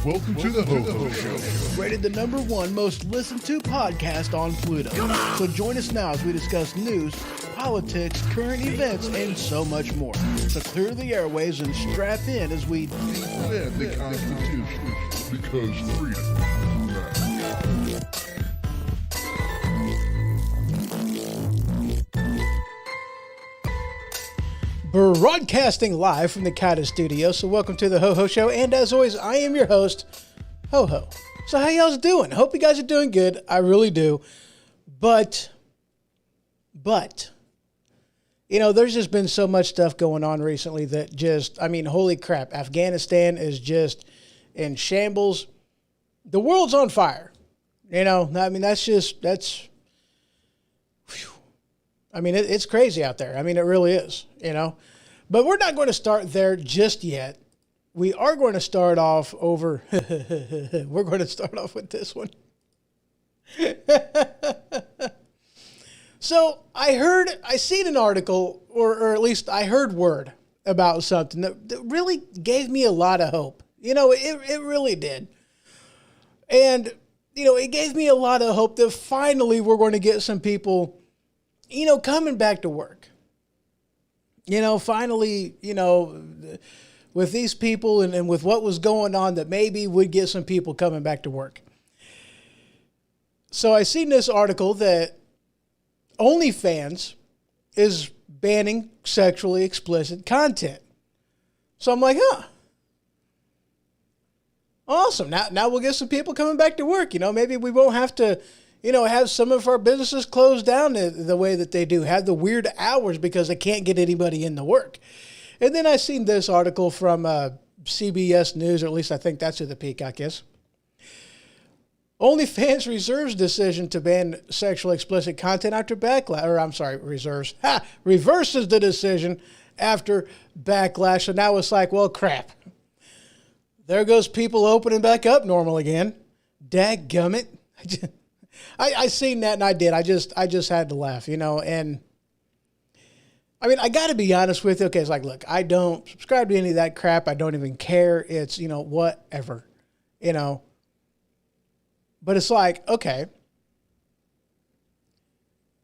Welcome to the Ho-Ho Show. Rated the #1 most listened to podcast on Pluto. So join us now as we discuss news, politics, current events, and so much more. So clear the airways and strap in as we defend the Constitution, because freedom matters. Broadcasting live from the Kata Studio. So welcome to the Ho-Ho Show. And as always, I am your host, Ho-Ho. So how y'all's doing? Hope you guys are doing good. I really do. But, you know, there's just been so much stuff going on recently that just, I mean, holy crap. Afghanistan is just in shambles. The world's on fire. You know, I mean, I mean, it's crazy out there. I mean, it really is, you know. But we're not going to start there just yet. We are going to start off over. We're going to start off with this one. So I seen an article, or at least I heard word about something that really gave me a lot of hope. You know, it really did. And, you know, it gave me a lot of hope that finally we're going to get some people, you know, coming back to work. You know, finally, you know, with these people and with what was going on, that maybe would get some people coming back to work. So I seen this article that OnlyFans is banning sexually explicit content. So I'm like, awesome. Now we'll get some people coming back to work. You know, maybe we won't have to, you know, have some of our businesses closed down the way that they do, have the weird hours because they can't get anybody in to work. And then I seen this article from CBS News, or at least I think that's who the Peacock is. OnlyFans reserves decision to ban sexually explicit content after backlash, or I'm sorry, reverses the decision after backlash. So now it's like, well, crap. There goes people opening back up normal again. Dadgummit. I seen that and I did. I just had to laugh, you know, and I mean, I got to be honest with you. Okay, it's like, look, I don't subscribe to any of that crap. I don't even care. It's, you know, whatever, you know. But it's like, okay,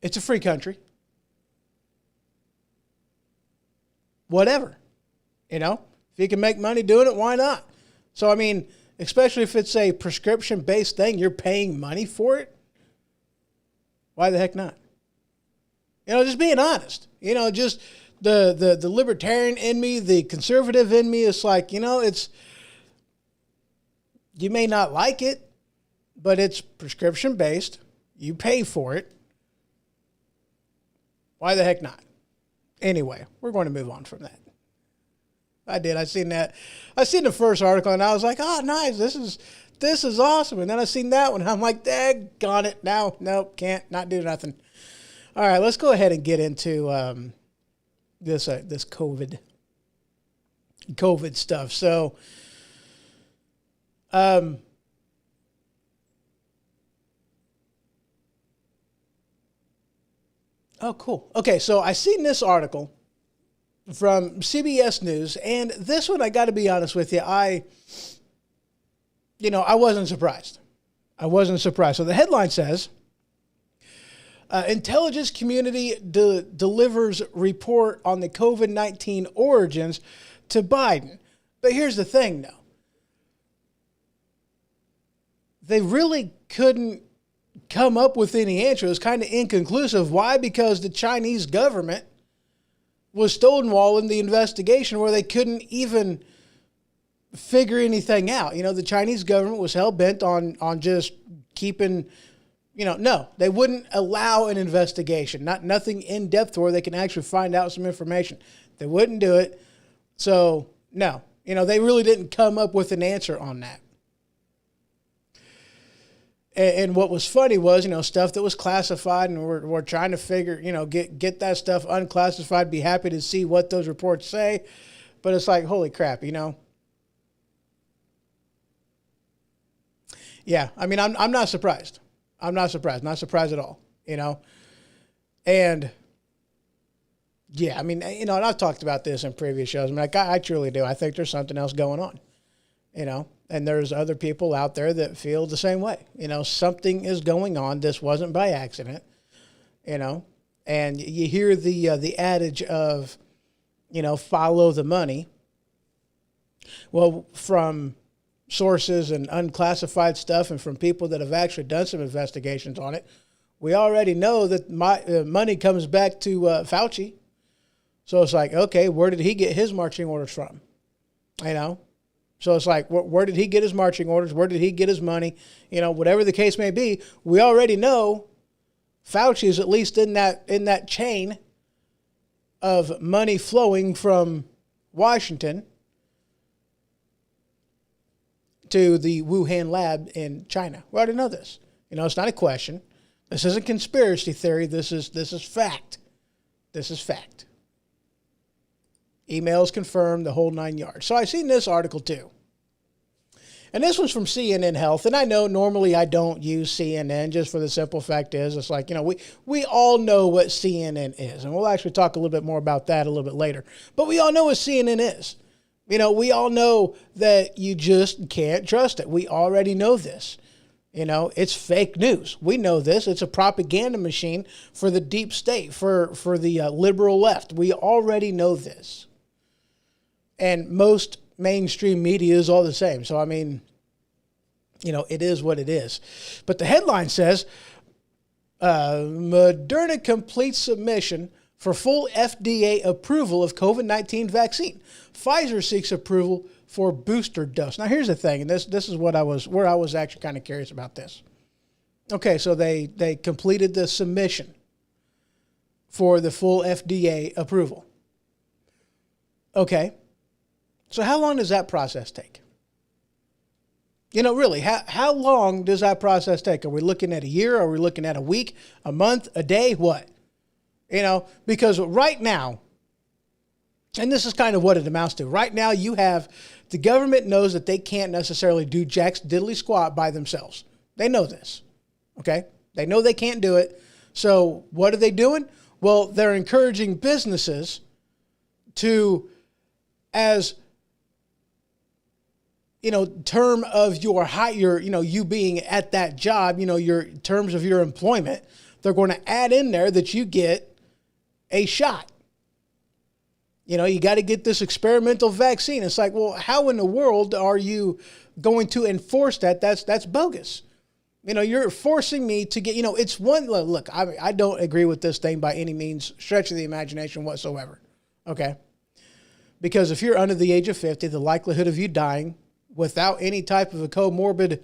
it's a free country. Whatever, you know. If you can make money doing it, why not? So, I mean, especially if it's a prescription-based thing, you're paying money for it. Why the heck not? You know, just being honest. You know, just the libertarian in me, the conservative in me, it's like, you know, it's, you may not like it, but it's prescription-based. You pay for it. Why the heck not? Anyway, we're going to move on from that. I did. I seen that. I seen the first article and I was like, oh, nice. This is awesome. And then I seen that one. And I'm like, daggone it. Now, nope, can't, not do nothing. All right, let's go ahead and get into this COVID stuff. So, oh, cool. Okay, so I seen this article from CBS News, and this one, I got to be honest with you, I wasn't surprised. I wasn't surprised. So the headline says, intelligence community delivers report on the COVID-19 origins to Biden. But here's the thing, though. They really couldn't come up with any answer. It was kind of inconclusive. Why? Because the Chinese government was stonewalling the investigation where they couldn't even figure anything out. The Chinese government was hell-bent on just keeping, no, they wouldn't allow an investigation, nothing in-depth where they can actually find out some information. They wouldn't do it. So, no, they really didn't come up with an answer on that. And what was funny was, stuff that was classified, and we're trying to figure, get that stuff unclassified, be happy to see what those reports say. But it's like, holy crap, Yeah, I mean, I'm not surprised. I'm not surprised. Not surprised at all, And, yeah, I mean, and I've talked about this in previous shows. I mean, I truly do. I think there's something else going on, And there's other people out there that feel the same way. Something is going on. This wasn't by accident, And you hear the adage of, follow the money. Well, from sources and unclassified stuff and from people that have actually done some investigations on it, we already know that money comes back to Fauci. So it's like, okay, where did he get his marching orders from? So it's like, where did he get his marching orders? Where did he get his money? Whatever the case may be, we already know Fauci is at least in that chain of money flowing from Washington to the Wuhan lab in China. We already know this. It's not a question. This isn't conspiracy theory. This is fact. This is fact. Emails confirmed, the whole 9 yards. So I've seen this article too. And this one's from CNN Health. And I know normally I don't use CNN just for the simple fact is, it's like, we all know what CNN is. And we'll actually talk a little bit more about that a little bit later. But we all know what CNN is. We all know that you just can't trust it. We already know this. It's fake news. We know this. It's a propaganda machine for the deep state, for the liberal left. We already know this. And most mainstream media is all the same. So, I mean, it is what it is. But the headline says, Moderna completes submission for full FDA approval of COVID-19 vaccine. Pfizer seeks approval for booster dose. Now, here's the thing, and this is where I was actually kind of curious about this. Okay, so they completed the submission for the full FDA approval. Okay, so how long does that process take? Really, how long does that process take? Are we looking at a year? Are we looking at a week, a month, a day? What? Because right now, and this is kind of what it amounts to. Right now, you have the government knows that they can't necessarily do jack's diddly squat by themselves. They know this, okay? They know they can't do it. So what are they doing? Well, they're encouraging businesses to, as term of you being at that job, your terms of your employment, they're going to add in there that you get a shot. You got to get this experimental vaccine. It's like, well, how in the world are you going to enforce that? That's bogus. You're forcing me to get, it's one, look, I don't agree with this thing by any means, stretch of the imagination whatsoever. Okay. Because if you're under the age of 50, the likelihood of you dying without any type of a comorbid,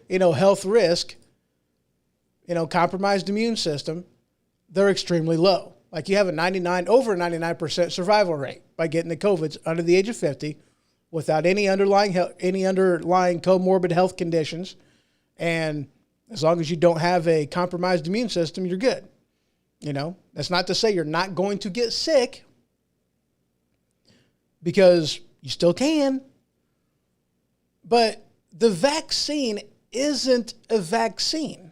health risk, compromised immune system, they're extremely low. Like you have over 99% survival rate by getting the COVIDs under the age of 50 without any underlying comorbid health conditions. And as long as you don't have a compromised immune system, you're good. You know, that's not to say you're not going to get sick, because you still can. But the vaccine isn't a vaccine.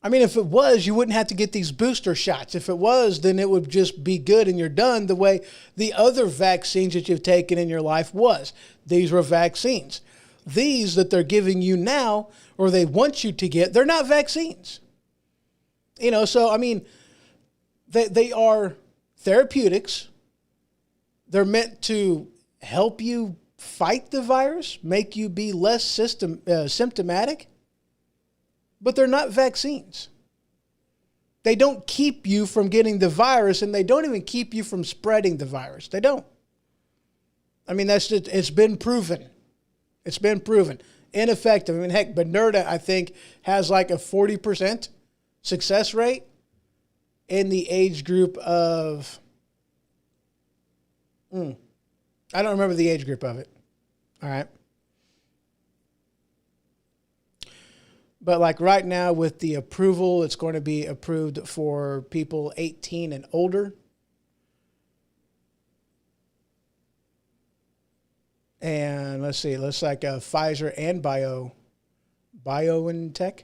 I mean, if it was, you wouldn't have to get these booster shots. If it was, then it would just be good and you're done, the way the other vaccines that you've taken in your life was. These were vaccines. These that they're giving you now, or they want you to get, they're not vaccines. You know, so, I mean, they are therapeutics. They're meant to help you fight the virus, make you be less symptomatic, but they're not vaccines. They don't keep you from getting the virus, and they don't even keep you from spreading the virus. They don't. I mean, it's been proven. It's been proven. Ineffective. I mean, heck, Moderna, I think, has like a 40% success rate in the age group of... I don't remember the age group of it. All right. But like right now with the approval, it's going to be approved for people 18 and older. And let's see, it looks like Pfizer and BioNTech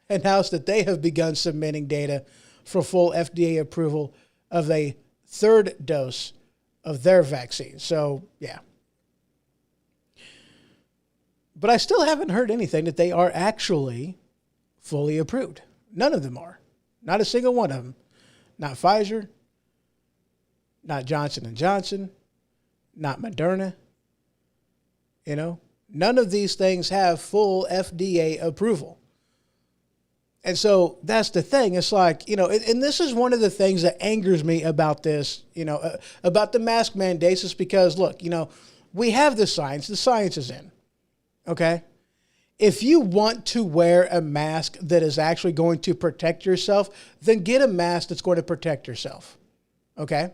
announced that they have begun submitting data for full FDA approval of a third dose of their vaccine. So, yeah. But I still haven't heard anything that they are actually fully approved. None of them are. Not a single one of them. Not Pfizer, not Johnson & Johnson, not Moderna. You know, none of these things have full FDA approval. And so that's the thing. It's like, you know, and this is one of the things that angers me about this, you know, about the mask mandates, is because, look, you know, we have the science is in, okay? If you want to wear a mask that is actually going to protect yourself, then get a mask that's going to protect yourself, okay?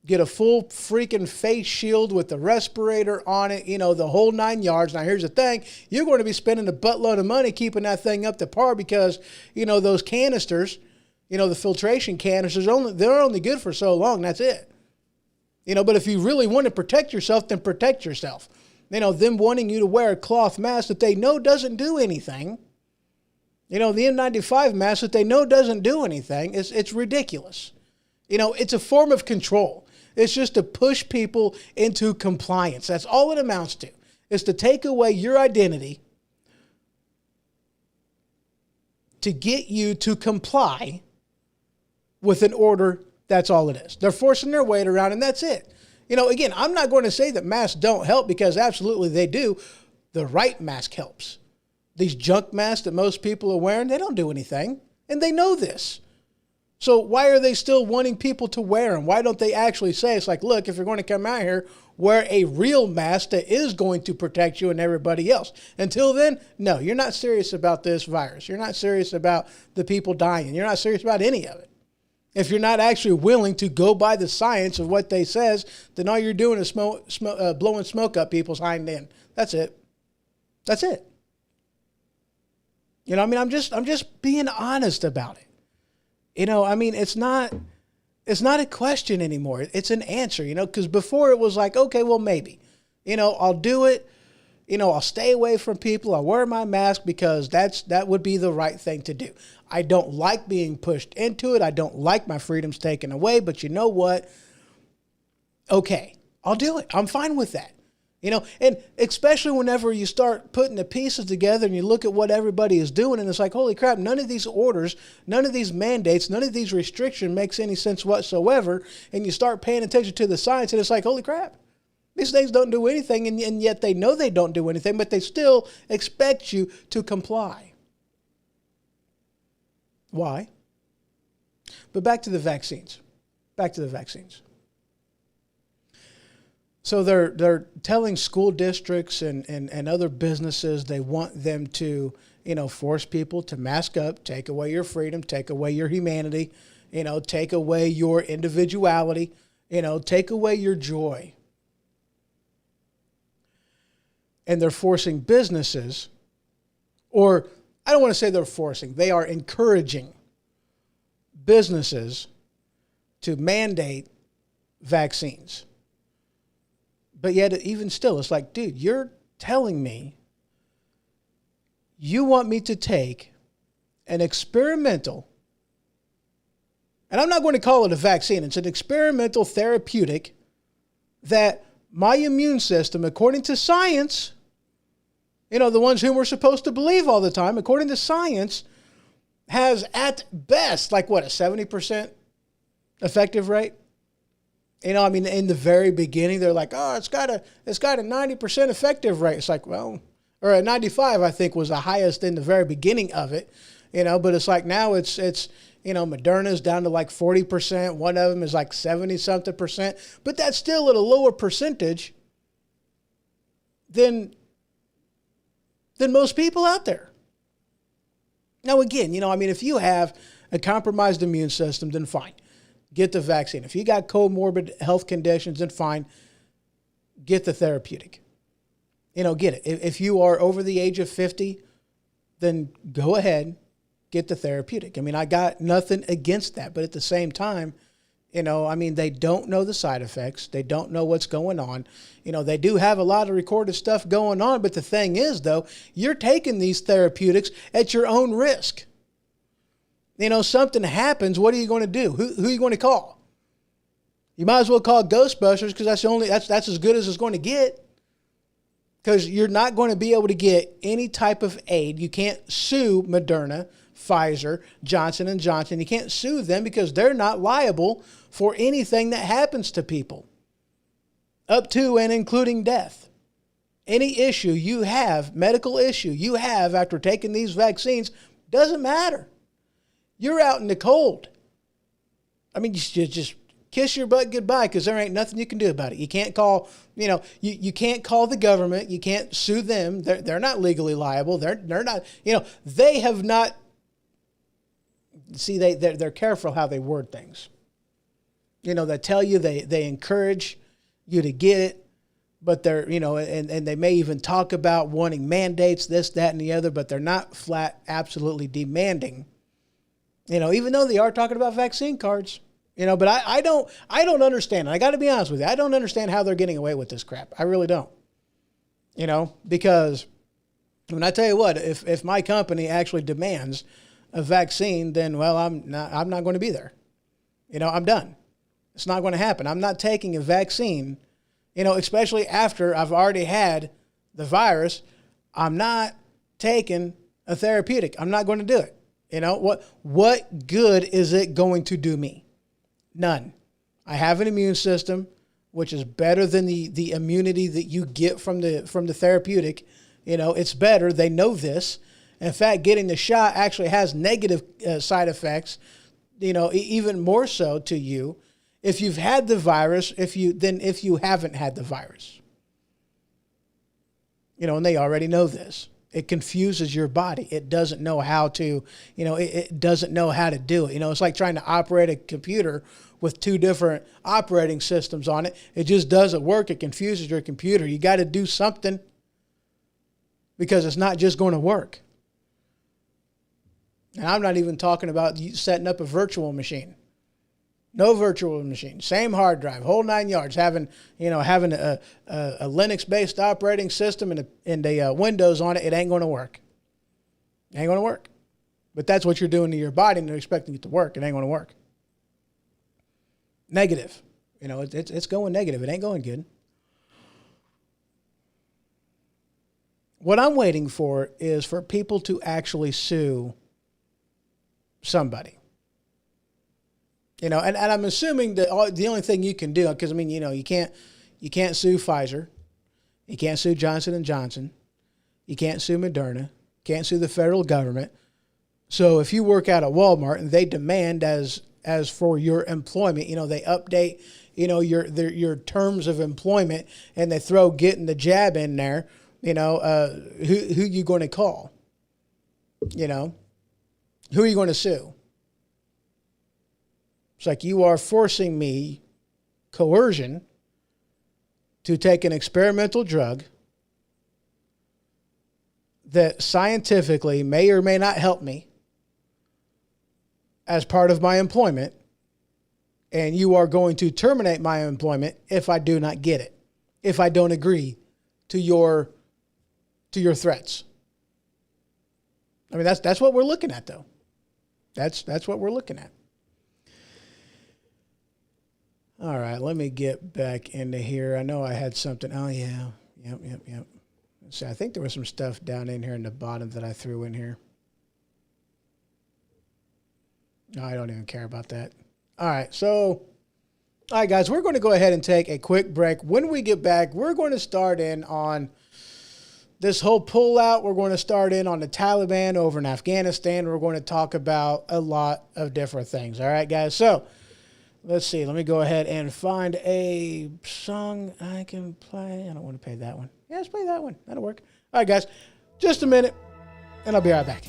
Get a full freaking face shield with the respirator on it, you know, the whole 9 yards. Now, here's the thing. You're going to be spending a buttload of money keeping that thing up to par because, you know, those canisters, you know, the filtration canisters, they're only good for so long. That's it. You know, but if you really want to protect yourself, then protect yourself. You know, them wanting you to wear a cloth mask that they know doesn't do anything. You know, the N95 mask that they know doesn't do anything. It's ridiculous. You know, it's a form of control. It's just to push people into compliance. That's all it amounts to. It's to take away your identity to get you to comply with an order. That's all it is. They're forcing their weight around, and that's it. You know, again, I'm not going to say that masks don't help, because absolutely they do. The right mask helps. These junk masks that most people are wearing, they don't do anything, and they know this. So why are they still wanting people to wear them? Why don't they actually say, it's like, look, if you're going to come out here, wear a real mask that is going to protect you and everybody else. Until then, no, you're not serious about this virus. You're not serious about the people dying. You're not serious about any of it. If you're not actually willing to go by the science of what they says, then all you're doing is blowing smoke up people's hind end. That's it. That's it. You know, I mean, I'm just being honest about it. You know, I mean, it's not a question anymore. It's an answer, you know, because before it was like, okay, well, maybe, you know, I'll do it. You know, I'll stay away from people. I'll wear my mask because that would be the right thing to do. I don't like being pushed into it. I don't like my freedoms taken away. But you know what? Okay, I'll do it. I'm fine with that. You know, and especially whenever you start putting the pieces together and you look at what everybody is doing, and it's like, holy crap, none of these orders, none of these mandates, none of these restrictions makes any sense whatsoever. And you start paying attention to the science, and it's like, holy crap, these things don't do anything, and yet they know they don't do anything, but they still expect you to comply. Why? But back to the vaccines. Back to the vaccines. So they're telling school districts and other businesses they want them to force people to mask up, take away your freedom, take away your humanity, take away your individuality, take away your joy. And they're forcing businesses, or I don't want to say they're forcing, they are encouraging businesses to mandate vaccines. But yet, even still, it's like, dude, you're telling me you want me to take an experimental, and I'm not going to call it a vaccine, it's an experimental therapeutic that my immune system, according to science, the ones whom we're supposed to believe all the time, according to science, has at best, like what, a 70% effective rate? In the very beginning, they're like, oh, it's got a 90% effective rate. It's like, well, or a 95, I think, was the highest in the very beginning of it, but it's like now it's Moderna's down to like 40%. One of them is like 70 something percent, but that's still at a lower percentage than most people out there. Now, again, if you have a compromised immune system, then fine. Get the vaccine. If you got comorbid health conditions, then fine. Get the therapeutic. Get it. If you are over the age of 50, then go ahead, get the therapeutic. I got nothing against that. But at the same time, they don't know the side effects. They don't know what's going on. They do have a lot of recorded stuff going on. But the thing is, though, you're taking these therapeutics at your own risk. Something happens, what are you going to do? Who are you going to call? You might as well call Ghostbusters, because that's as good as it's going to get. Because you're not going to be able to get any type of aid. You can't sue Moderna, Pfizer, Johnson & Johnson. You can't sue them because they're not liable for anything that happens to people, up to and including death. Any issue you have, medical issue you have after taking these vaccines, doesn't matter. You're out in the cold. You just kiss your butt goodbye, because there ain't nothing you can do about it. You can't call, you can't call the government. You can't sue them. They're not legally liable. They're not, they have not. See, they're careful how they word things. They tell you they encourage you to get it, but they're, and they may even talk about wanting mandates, this, that, and the other, but they're not flat, absolutely demanding. Even though they are talking about vaccine cards, but I don't understand. I got to be honest with you. I don't understand how they're getting away with this crap. I really don't. Because when I tell you what, if my company actually demands a vaccine, then, well, I'm not going to be there. I'm done. It's not going to happen. I'm not taking a vaccine, especially after I've already had the virus. I'm not taking a therapeutic. I'm not going to do it. What good is it going to do me? None. I have an immune system, which is better than the immunity that you get from the therapeutic. It's better. They know this. In fact, getting the shot actually has negative side effects, even more so to you if you've had the virus, if you haven't had the virus. And they already know this. It confuses your body. It doesn't know how to, it doesn't know how to do it. It's like trying to operate a computer with two different operating systems on it. It just doesn't work. It confuses your computer. You got to do something, because it's not just going to work. And I'm not even talking about setting up a virtual machine. No virtual machine. Same hard drive, whole 9 yards. Having a Linux-based operating system and a Windows on it, it ain't going to work. It ain't going to work. But that's what you're doing to your body, and they're expecting it to work. It ain't going to work. Negative. It's going negative. It ain't going good. What I'm waiting for is for people to actually sue somebody. And I'm assuming that the only thing you can do, because you can't sue Pfizer, you can't sue Johnson & Johnson, you can't sue Moderna, can't sue the federal government. So if you work out at Walmart and they demand as for your employment, they update, your terms of employment, and they throw getting the jab in there, who you going to call? You know, who are you going to sue? It's like you are forcing me, coercion, to take an experimental drug that scientifically may or may not help me as part of my employment, and you are going to terminate my employment if I do not get it, if I don't agree to your threats. I mean, that's what we're looking at, though. That's what we're looking at. All right, let me get back into here. I know I had something. Oh, yeah. Yep. See, I think there was some stuff down in here in the bottom that I threw in here. No, I don't even care about that. All right, guys, we're going to go ahead and take a quick break. When we get back, we're going to start in on this whole pullout. We're going to start in on the Taliban over in Afghanistan. We're going to talk about a lot of different things. All right, guys, so let's see. Let me go ahead and find a song I can play. I don't want to play that one. Yeah, let's play that one. That'll work. All right, guys, just a minute, and I'll be right back.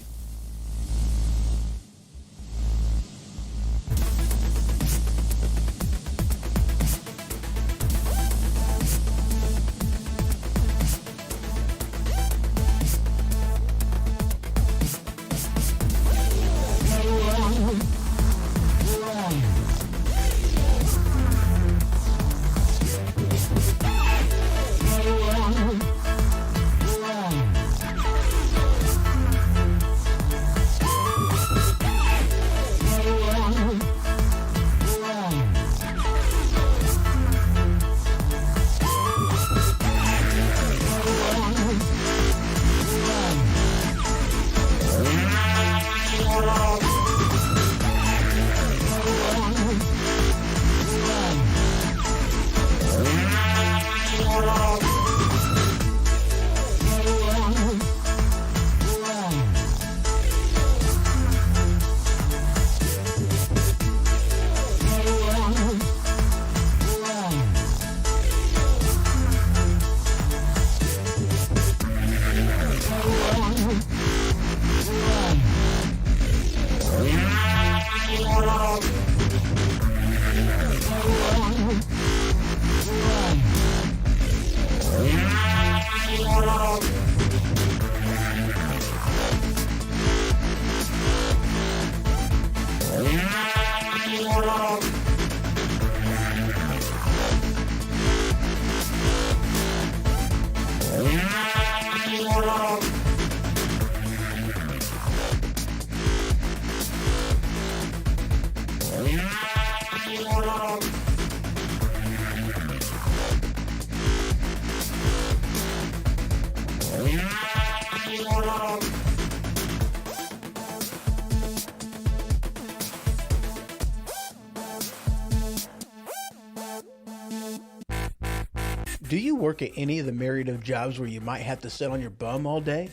Do you work at any of the myriad of jobs where you might have to sit on your bum all day?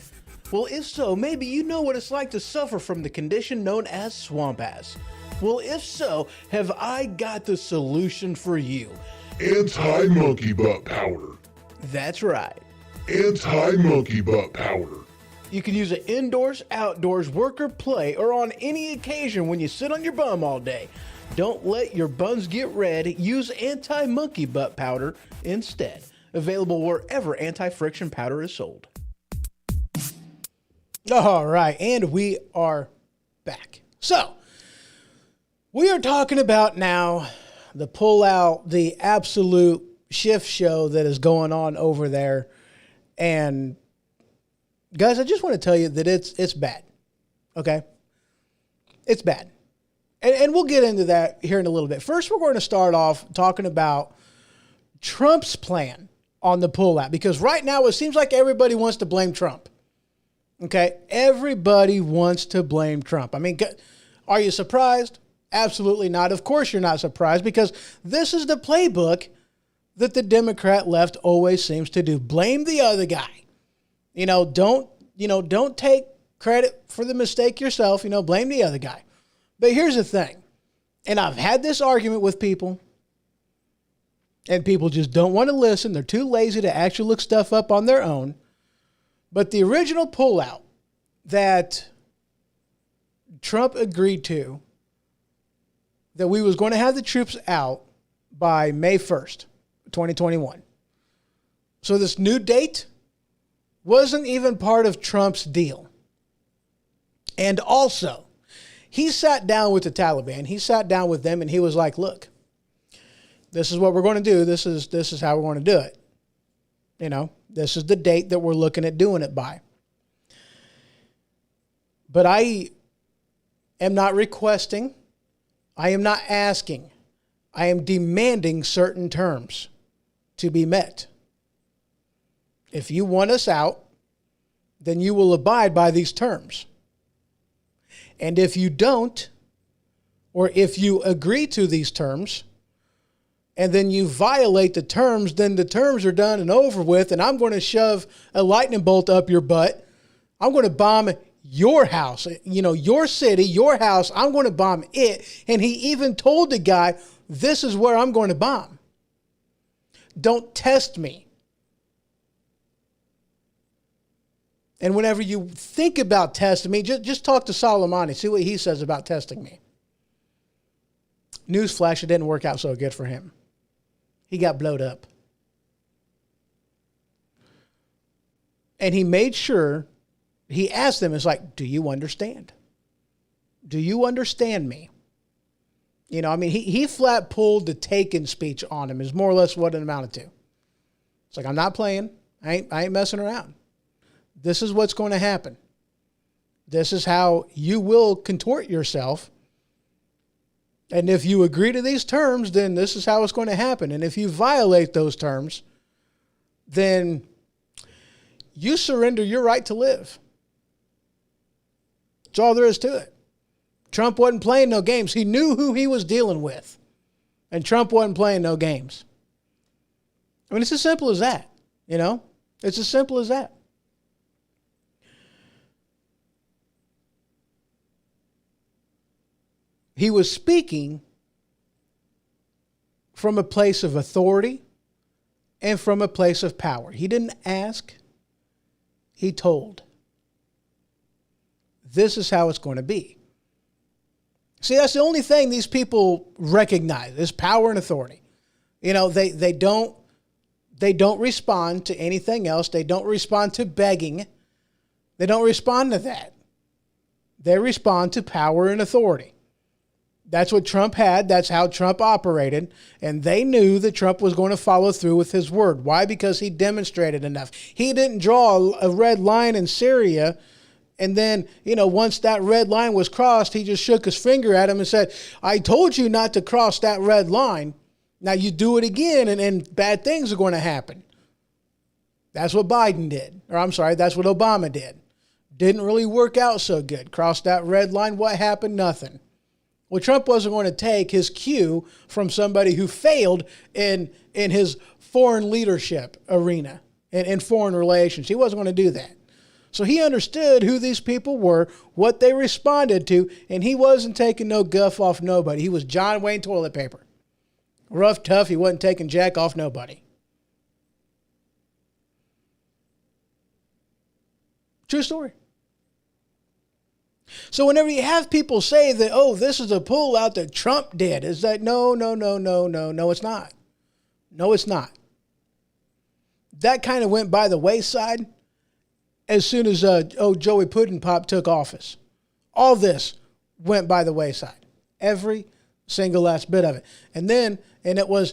Well, if so, maybe you know what it's like to suffer from the condition known as swamp ass. Well, if so, have I got the solution for you? Anti-monkey butt powder. That's right. Anti-monkey butt powder. You can use it indoors, outdoors, work or play, or on any occasion when you sit on your bum all day. Don't let your buns get red. Use anti-monkey butt powder instead. Available wherever anti-friction powder is sold. All right, and we are back. So, we are talking about now the pullout, the absolute shift show that is going on over there. And guys, I just want to tell you that it's bad. Okay? It's bad. And we'll get into that here in a little bit. First, we're going to start off talking about Trump's plan on the pullout, because right now it seems like everybody wants to blame Trump. Okay? Everybody wants to blame Trump. I mean, are you surprised? Absolutely not. Of course you're not surprised, because this is the playbook that the Democrat left always seems to do. Blame the other guy. Don't take credit for the mistake yourself. Blame the other guy. But here's the thing, and I've had this argument with people, and people just don't want to listen. They're too lazy to actually look stuff up on their own. But the original pullout that Trump agreed to that we was going to have the troops out by May 1st, 2021. So this new date wasn't even part of Trump's deal. And also, he sat down with the Taliban. He sat down with them and he was like, look, this is what we're going to do. This is how we're going to do it. You know, this is the date that we're looking at doing it by. But I am not requesting. I am not asking. I am demanding certain terms to be met. If you want us out, then you will abide by these terms. And if you don't, or if you agree to these terms, and then you violate the terms, then the terms are done and over with, and I'm going to shove a lightning bolt up your butt. I'm going to bomb your house, your city, your house. I'm going to bomb it. And he even told the guy, this is where I'm going to bomb. Don't test me. And whenever you think about testing me, just talk to Soleimani. See what he says about testing me. Newsflash, it didn't work out so good for him. He got blowed up. And he made sure, he asked them, it's like, do you understand? Do you understand me? He flat pulled the Taken speech on him is more or less what it amounted to. It's like, I'm not playing. I ain't messing around. This is what's going to happen. This is how you will contort yourself. And if you agree to these terms, then this is how it's going to happen. And if you violate those terms, then you surrender your right to live. That's all there is to it. Trump wasn't playing no games. He knew who he was dealing with. And Trump wasn't playing no games. I mean, it's as simple as that. It's as simple as that. He was speaking from a place of authority and from a place of power. He didn't ask. He told. This is how it's going to be. See, that's the only thing these people recognize is power and authority. They don't respond to anything else. They don't respond to begging. They don't respond to that. They respond to power and authority. That's what Trump had. That's how Trump operated. And they knew that Trump was going to follow through with his word. Why? Because he demonstrated enough. He didn't draw a red line in Syria. And then, once that red line was crossed, he just shook his finger at him and said, I told you not to cross that red line. Now you do it again and bad things are going to happen. That's what Biden did. That's what Obama did. Didn't really work out so good. Crossed that red line. What happened? Nothing. Well, Trump wasn't going to take his cue from somebody who failed in his foreign leadership arena and in foreign relations. He wasn't going to do that. So he understood who these people were, what they responded to, and he wasn't taking no guff off nobody. He was John Wayne toilet paper. Rough, tough, he wasn't taking jack off nobody. True story. So whenever you have people say that, oh, this is a pullout that Trump did, is that no, it's not. No, it's not. That kind of went by the wayside as soon as Joey Pudding Pop took office. All this went by the wayside. Every single last bit of it. And it was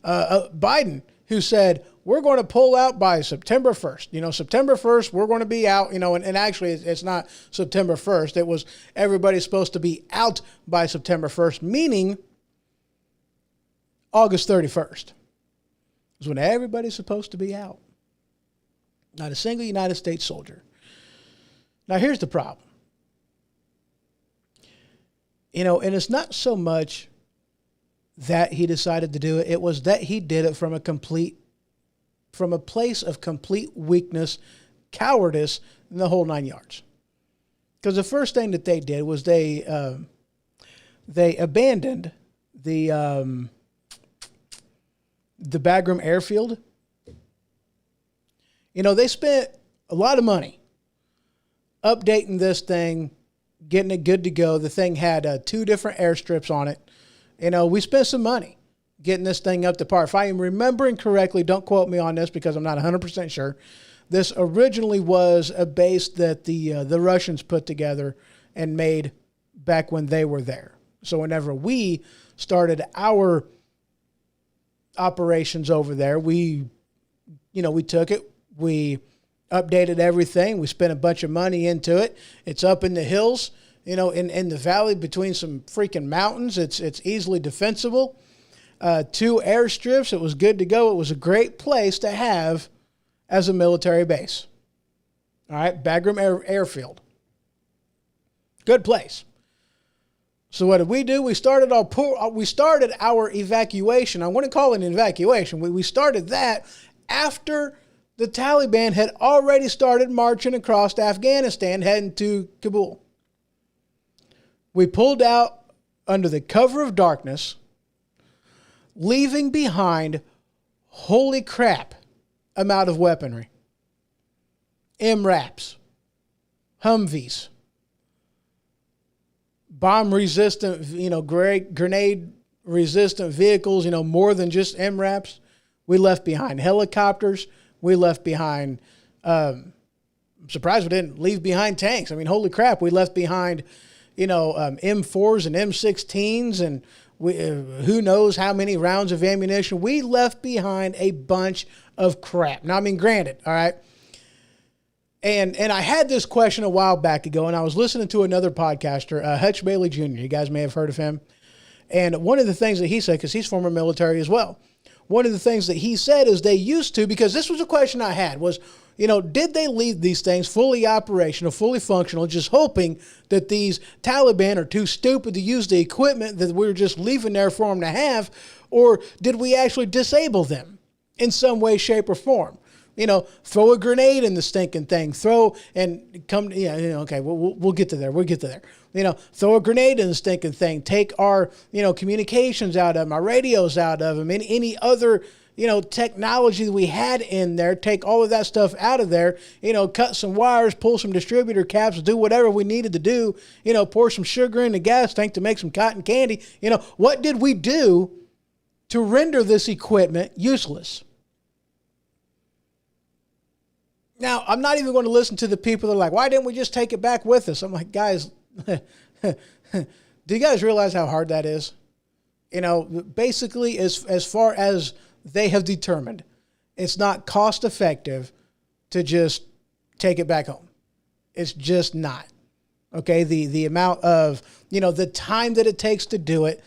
Biden who said, we're going to pull out by September 1st. September 1st, we're going to be out, and actually it's not September 1st. It was everybody's supposed to be out by September 1st, meaning August 31st is when everybody's supposed to be out. Not a single United States soldier. Now, here's the problem. And it's not so much that he decided to do it. It was that he did it from a place of complete weakness, cowardice, and the whole 9 yards. Because the first thing that they did was they abandoned the Bagram airfield. They spent a lot of money updating this thing, getting it good to go. The thing had 2 different airstrips on it. We spent some money getting this thing up to par. If I am remembering correctly, don't quote me on this because I'm not 100% sure. This originally was a base that the Russians put together and made back when they were there. So whenever we started our operations over there, we took it, we updated everything, we spent a bunch of money into it. It's up in the hills, in the valley between some freaking mountains. It's easily defensible. 2 airstrips. It was good to go. It was a great place to have as a military base. All right, Bagram Airfield. Good place. So what did we do? We started our evacuation. I wouldn't call it an evacuation. We started that after the Taliban had already started marching across Afghanistan, heading to Kabul. We pulled out under the cover of darkness, leaving behind, holy crap, amount of weaponry. MRAPs, Humvees, bomb-resistant, grenade-resistant vehicles, more than just MRAPs. We left behind helicopters. We left behind, I'm surprised we didn't leave behind tanks. I mean, holy crap, we left behind, M4s and M16s and who knows how many rounds of ammunition. We left behind a bunch of crap. Now, I mean, granted, all right. And I had this question a while back ago, and I was listening to another podcaster, Hutch Bailey Jr. You guys may have heard of him. And one of the things that he said, because he's former military as well, one of the things that he said is they used to, because this was a question I had, was, did they leave these things fully operational, fully functional, just hoping that these Taliban are too stupid to use the equipment that we were just leaving there for them to have, or did we actually disable them in some way, shape, or form? Throw a grenade in the stinking thing. We'll get to there. We'll get to there. Throw a grenade in the stinking thing. Take our, communications out of them, our radios out of them, any other, technology that we had in there. Take all of that stuff out of there, cut some wires, pull some distributor caps, do whatever we needed to do, pour some sugar in the gas tank to make some cotton candy. What did we do to render this equipment useless? Now, I'm not even going to listen to the people that are like, why didn't we just take it back with us? I'm like, guys, do you guys realize how hard that is? Basically, as far as they have determined, it's not cost effective to just take it back home. It's just not. Okay, the amount of, the time that it takes to do it,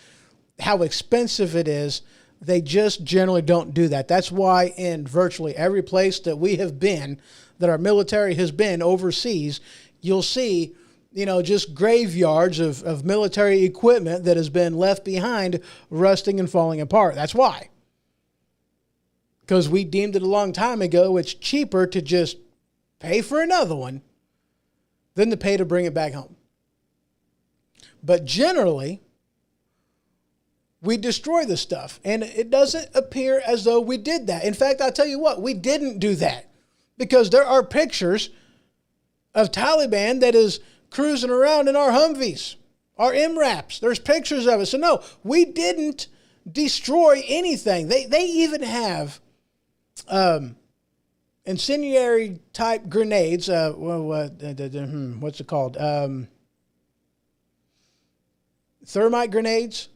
how expensive it is, they just generally don't do that. That's why in virtually every place that we have been, that our military has been overseas, you'll see, just graveyards of military equipment that has been left behind, rusting and falling apart. That's why. Because we deemed it a long time ago, it's cheaper to just pay for another one than to pay to bring it back home. But generally, we destroy the stuff, and it doesn't appear as though we did that. In fact, I'll tell you what, we didn't do that, because there are pictures of Taliban that is cruising around in our Humvees, our MRAPs. There's pictures of it. So no, we didn't destroy anything. They even have incendiary type grenades. What's it called? Thermite grenades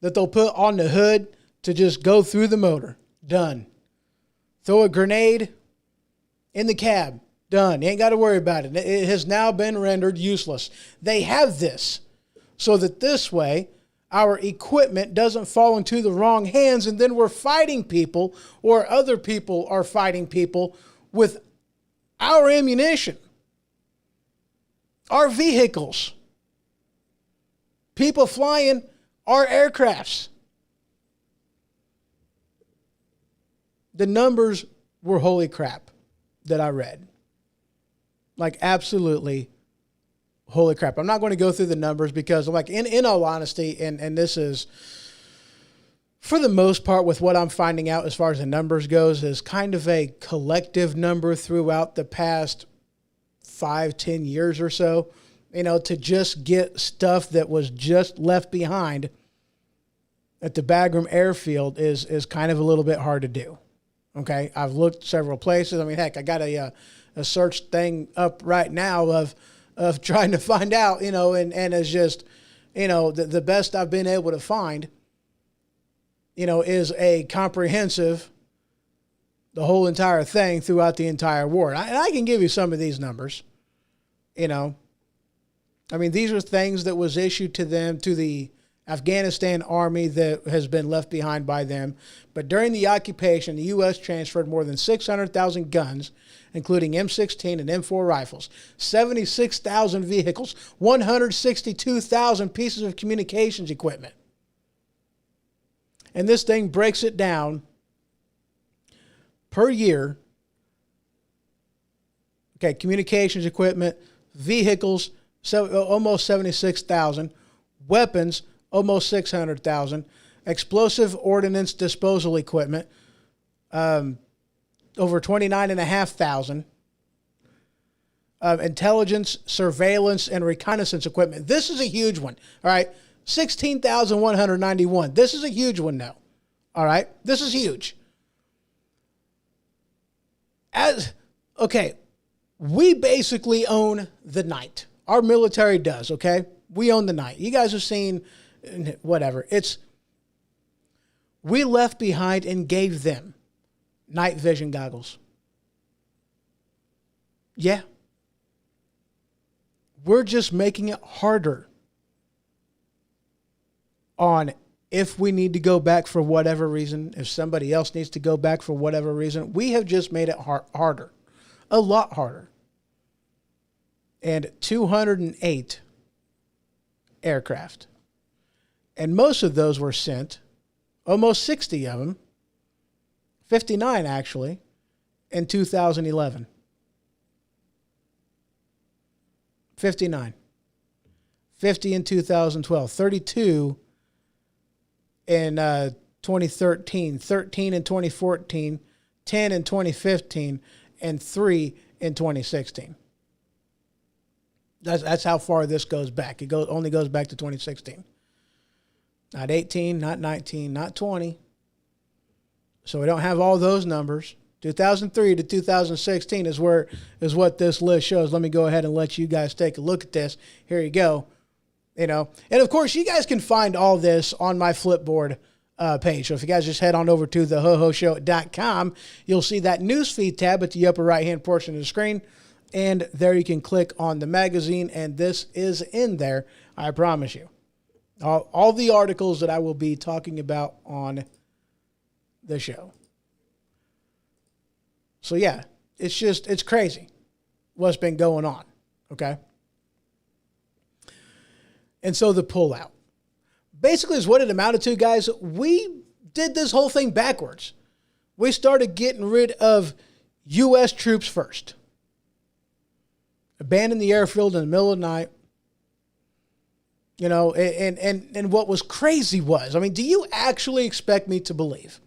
that they'll put on the hood to just go through the motor. Done. Throw a grenade in the cab. Done. You ain't got to worry about it. It has now been rendered useless. They have this so that this way our equipment doesn't fall into the wrong hands, and then we're fighting people, or other people are fighting people with our ammunition, our vehicles, people flying our aircrafts. The numbers were holy crap that I read. Like, absolutely holy crap. I'm not going to go through the numbers because, like, in all honesty, and this is, for the most part, with what I'm finding out as far as the numbers goes, is kind of a collective number throughout the past 5-10 years or so. to just get stuff that was just left behind at the Bagram Airfield is kind of a little bit hard to do. Okay, I've looked several places. I mean, heck, I got a search thing up right now of trying to find out, and it's just, the best I've been able to find, is a comprehensive, the whole entire thing throughout the entire war. And I can give you some of these numbers, I mean, these are things that was issued to them, to the Afghanistan army that has been left behind by them. But during the occupation, the U.S. transferred more than 600,000 guns, including M16 and M4 rifles, 76,000 vehicles, 162,000 pieces of communications equipment. And this thing breaks it down per year. Okay, communications equipment, vehicles, so almost 76,000, weapons, almost 600,000, explosive ordnance disposal equipment, over 29,500, intelligence, surveillance, and reconnaissance equipment. This is a huge one. All right, 16,191. This is a huge one now. All right, this is huge. We basically own the night. Our military does, okay? We own the night. You guys have seen, whatever. We left behind and gave them night vision goggles. Yeah. We're just making it harder on if we need to go back for whatever reason, if somebody else needs to go back for whatever reason. We have just made it harder, a lot harder. And 208 aircraft. And most of those were sent, almost 60 of them, 59 actually, in 2011. 59. 50 in 2012. 32 in 2013. 13 in 2014. 10 in 2015. And 3 in 2016. That's how far this goes back. It only goes back to 2016. Not 18, not 19, not 20. So we don't have all those numbers. 2003 to 2016 is what this list shows. Let me go ahead and let you guys take a look at this. Here you go. And of course you guys can find all this on my Flipboard page. So if you guys just head on over to thehoshow.com, you'll see that newsfeed tab at the upper right-hand portion of the screen. And there you can click on the magazine, and this is in there, I promise you. All the articles that I will be talking about on the show. So yeah, it's crazy what's been going on, okay? And so the pullout. Basically is what it amounted to, guys. We did this whole thing backwards. We started getting rid of U.S. troops first. Abandoned the airfield in the middle of the night. And what was crazy was, I mean, do you actually expect me to believe?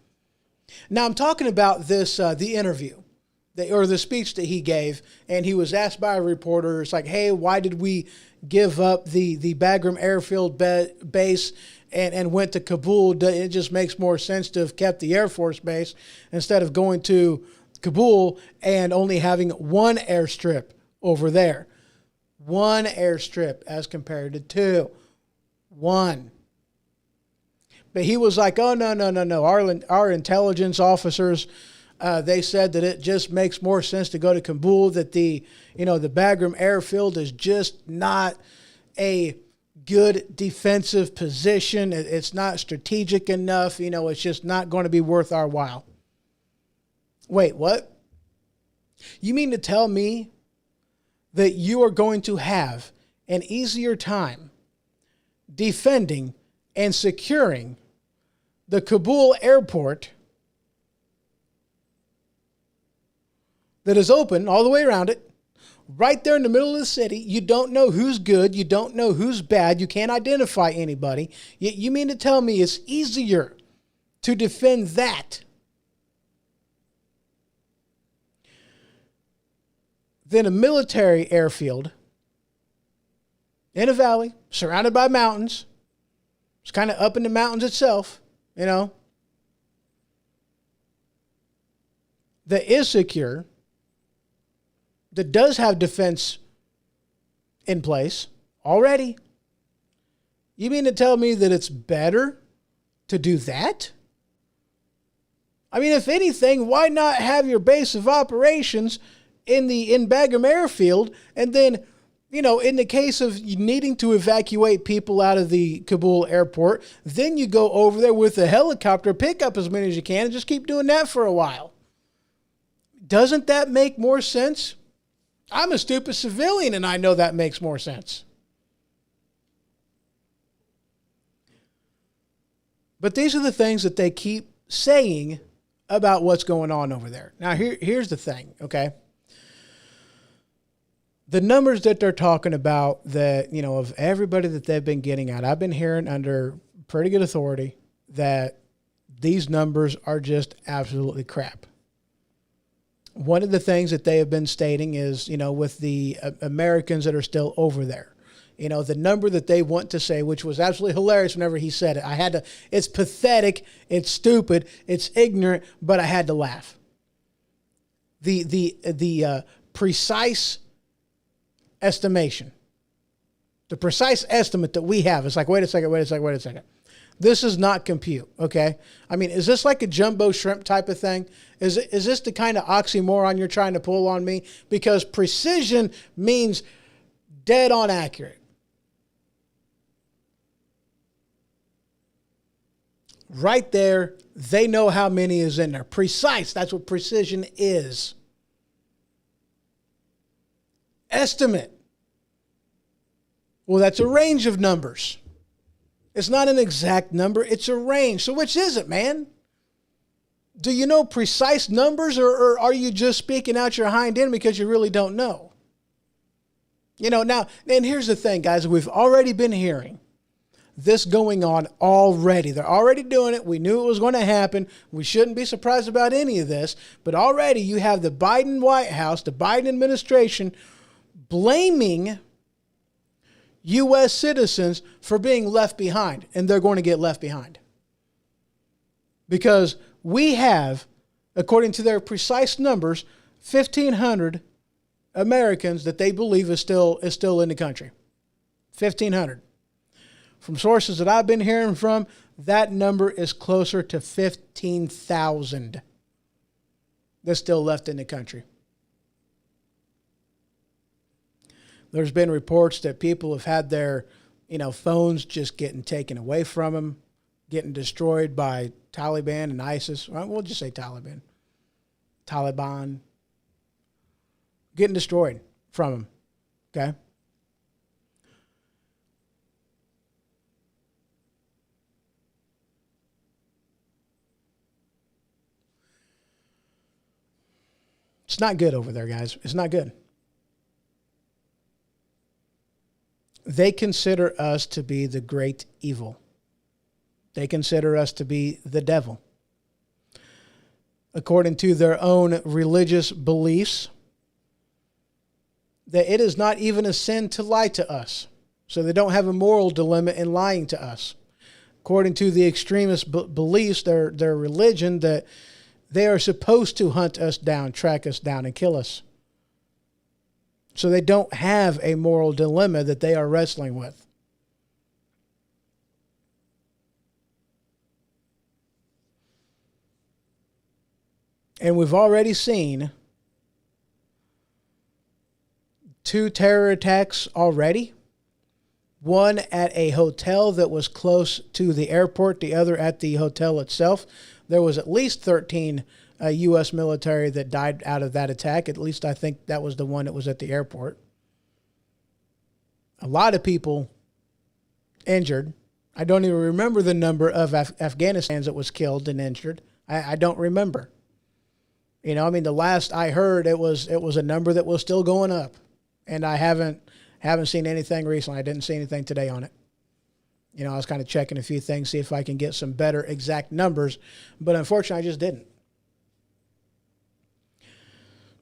Now, I'm talking about this, the interview, or the speech that he gave, and he was asked by a reporter, it's like, hey, why did we give up the Bagram Airfield base and went to Kabul? It just makes more sense to have kept the Air Force base instead of going to Kabul and only having one airstrip over there. One airstrip as compared to two. One. But he was like, oh, no. Our intelligence officers, they said that it just makes more sense to go to Kabul, that the Bagram Airfield is just not a good defensive position. It's not strategic enough. It's just not going to be worth our while. Wait, what? You mean to tell me that you are going to have an easier time defending and securing the Kabul airport that is open all the way around it, right there in the middle of the city? You don't know who's good. You don't know who's bad. You can't identify anybody. You mean to tell me it's easier to defend that than a military airfield in a valley, surrounded by mountains. It's kind of up in the mountains itself, you know, that is secure, that does have defense in place already. You mean to tell me that it's better to do that? I mean, if anything, why not have your base of operations in Bagram Airfield, and then, you know, in the case of needing to evacuate people out of the Kabul airport, then you go over there with a helicopter, pick up as many as you can, and just keep doing that for a while. Doesn't that make more sense? I'm a stupid civilian, and I know that makes more sense. But these are the things that they keep saying about what's going on over there. Now, here's the thing, okay? The numbers that they're talking about, that, you know, of everybody that they've been getting out, I've been hearing under pretty good authority that these numbers are just absolutely crap. One of the things that they have been stating is, you know, with the Americans that are still over there, you know, the number that they want to say, which was absolutely hilarious whenever he said it. It's pathetic, it's stupid, it's ignorant, but I had to laugh. The precise estimation, the precise estimate that we have, it's like, wait a second. This is not compute, okay? I mean, is this like a jumbo shrimp type of thing? Is this the kind of oxymoron you're trying to pull on me? Because precision means dead on accurate. Right there, they know how many is in there. Precise, that's what precision is. Estimate. Well, that's a range of numbers. It's not an exact number, it's a range. So which is it, man? Do you know precise numbers, or are you just speaking out your hind end because you really don't know? You know, now, and here's the thing, guys. We've already been hearing this going on already. They're already doing it. We knew it was going to happen. We shouldn't be surprised about any of this. But already you have the Biden White House, the Biden administration, blaming U.S. citizens for being left behind. And they're going to get left behind. Because we have, according to their precise numbers, 1,500 Americans that they believe is still in the country. 1,500. From sources that I've been hearing from, that number is closer to 15,000 that's still left in the country. There's been reports that people have had their, you know, phones just getting taken away from them, getting destroyed by Taliban and ISIS. We'll just say Taliban, getting destroyed from them. Okay. It's not good over there, guys. It's not good. They consider us to be the great evil. They consider us to be the devil. According to their own religious beliefs, that it is not even a sin to lie to us. So they don't have a moral dilemma in lying to us. According to the extremist beliefs, their religion, that they are supposed to hunt us down, track us down, and kill us. So they don't have a moral dilemma that they are wrestling with. And we've already seen 2 terror attacks already. One at a hotel that was close to the airport, the other at the hotel itself. There was at least 13 U.S. military that died out of that attack. At least I think that was the one that was at the airport. A lot of people injured. I don't even remember the number of Afghanistans that was killed and injured. I don't remember. You know, I mean, the last I heard, it was a number that was still going up, and I haven't seen anything recently. I didn't see anything today on it. You know, I was kind of checking a few things, see if I can get some better exact numbers, but unfortunately, I just didn't.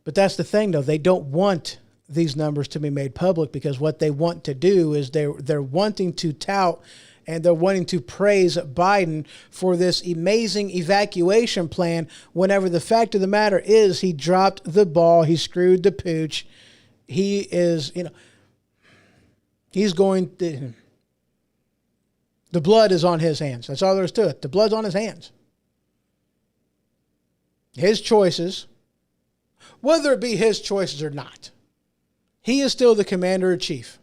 But that's the thing, though. They don't want these numbers to be made public, because what they want to do is they're wanting to tout and they're wanting to praise Biden for this amazing evacuation plan, whenever the fact of the matter is he dropped the ball, he screwed the pooch. He is, he's going to, the blood is on his hands. That's all there is to it. The blood's on his hands. His choices, whether it be his choices or not, he is still the commander-in-chief.